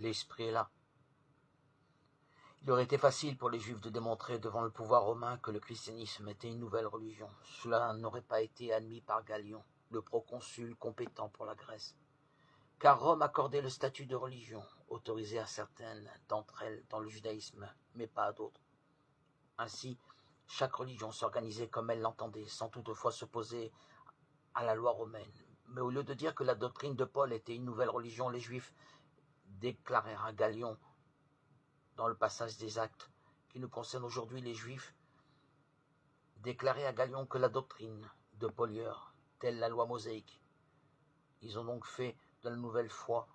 l'esprit est là. Il aurait été facile pour les Juifs de démontrer devant le pouvoir romain que le christianisme était une nouvelle religion. Cela n'aurait pas été admis par Galion, le proconsul compétent pour la Grèce. Car Rome accordait le statut de religion, autorisé à certaines d'entre elles dans le judaïsme, mais pas à d'autres. Ainsi, chaque religion s'organisait comme elle l'entendait, sans toutefois s'opposer à la loi romaine. Mais au lieu de dire que la doctrine de Paul était une nouvelle religion, les Juifs déclarèrent à Galion, dans le passage des Actes qui nous concerne aujourd'hui, les Juifs déclaraient à Galion que la doctrine de Polieur, telle la loi mosaïque. Ils ont donc fait de la nouvelle foi,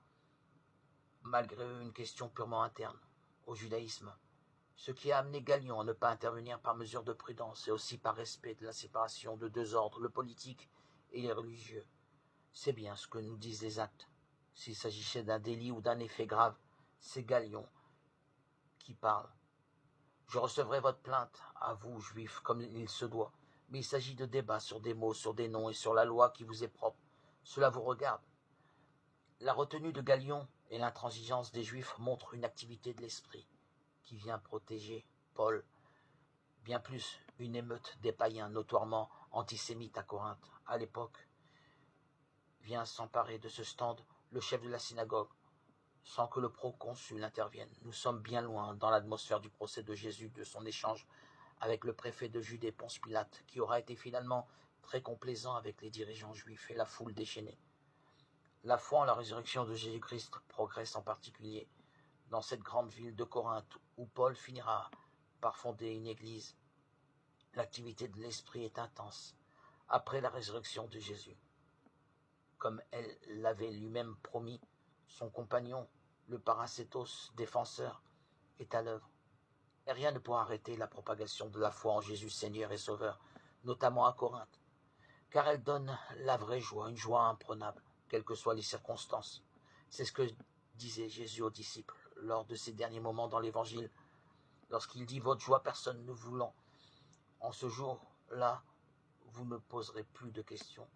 malgré eux, une question purement interne au judaïsme, ce qui a amené Galion à ne pas intervenir par mesure de prudence et aussi par respect de la séparation de deux ordres, le politique et les religieux. C'est bien ce que nous disent les Actes. S'il s'agissait d'un délit ou d'un effet grave, c'est Galion qui parle. Je recevrai votre plainte, à vous, Juifs, comme il se doit, mais il s'agit de débats sur des mots, sur des noms et sur la loi qui vous est propre. Cela vous regarde. La retenue de Galion et l'intransigeance des Juifs montrent une activité de l'esprit qui vient protéger Paul, bien plus une émeute des païens notoirement antisémites à Corinthe. À l'époque, vient s'emparer de ce stand le chef de la synagogue, sans que le proconsul intervienne. Nous sommes bien loin dans l'atmosphère du procès de Jésus, de son échange avec le préfet de Judée, Ponce Pilate, qui aura été finalement très complaisant avec les dirigeants juifs et la foule déchaînée. La foi en la résurrection de Jésus-Christ progresse en particulier dans cette grande ville de Corinthe, où Paul finira par fonder une église. L'activité de l'esprit est intense après la résurrection de Jésus. Comme elle l'avait lui-même promis, son compagnon, le Paracétos, défenseur, est à l'œuvre. Et rien ne pourra arrêter la propagation de la foi en Jésus Seigneur et Sauveur, notamment à Corinthe, car elle donne la vraie joie, une joie imprenable, quelles que soient les circonstances. C'est ce que disait Jésus aux disciples lors de ses derniers moments dans l'Évangile, lorsqu'il dit « Votre joie, personne ne voulant. En ce jour-là, vous ne poserez plus de questions. »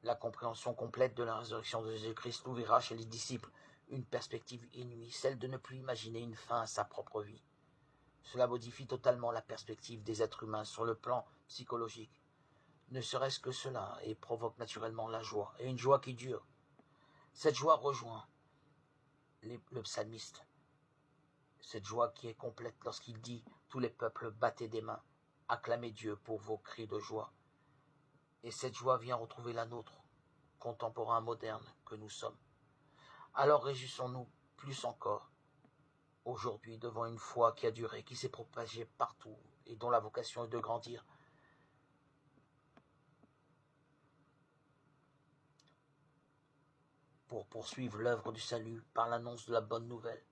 La compréhension complète de la résurrection de Jésus-Christ ouvrira chez les disciples une perspective inouïe, celle de ne plus imaginer une fin à sa propre vie. Cela modifie totalement la perspective des êtres humains sur le plan psychologique. Ne serait-ce que cela, et provoque naturellement la joie, et une joie qui dure. Cette joie rejoint le psalmiste. Cette joie qui est complète lorsqu'il dit « Tous les peuples, battez des mains, acclamez Dieu pour vos cris de joie ». Et cette joie vient retrouver la nôtre, contemporains modernes que nous sommes. Alors réjouissons-nous plus encore, aujourd'hui, devant une foi qui a duré, qui s'est propagée partout, et dont la vocation est de grandir. Pour poursuivre l'œuvre du salut par l'annonce de la bonne nouvelle.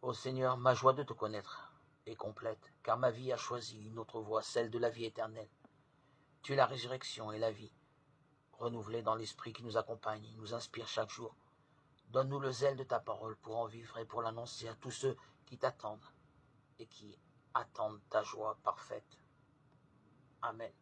Ô Seigneur, ma joie de te connaître est complète, car ma vie a choisi une autre voie, celle de la vie éternelle. Tu es la résurrection et la vie, renouvelée dans l'esprit qui nous accompagne, nous inspire chaque jour. Donne-nous le zèle de ta parole pour en vivre et pour l'annoncer à tous ceux qui t'attendent et qui attendent ta joie parfaite. Amen.